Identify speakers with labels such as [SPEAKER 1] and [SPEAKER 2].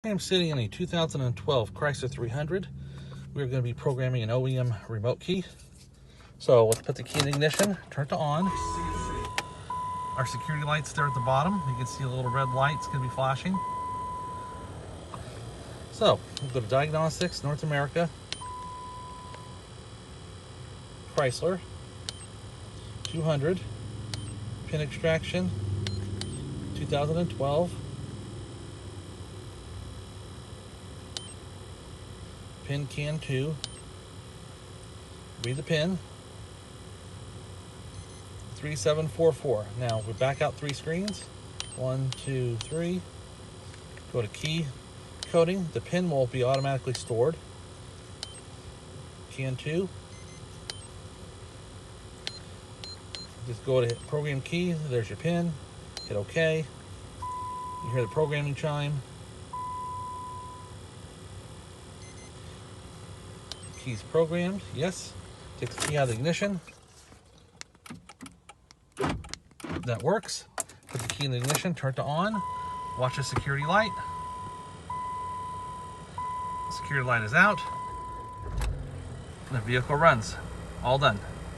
[SPEAKER 1] I'm sitting in a 2012 Chrysler 300. We're going to be programming an OEM remote key. So let's put the key in ignition, turn it on. Our security light's there at the bottom. You can see a little red light's going to be flashing. So we'll go to Diagnostics, North America, Chrysler, 200, pin extraction, 2012. Pin can 2. Read the pin. 3744. Now we back out 3 screens. 1, 2, 3. Go to key coding. The pin will be automatically stored. Can 2. Just go to hit program key. There's your pin. Hit OK. You hear the programming chime. Key's programmed, yes. Take the key out of the ignition. That works. Put the key in the ignition, turn it to on. Watch the security light. The security light is out. And the vehicle runs. All done.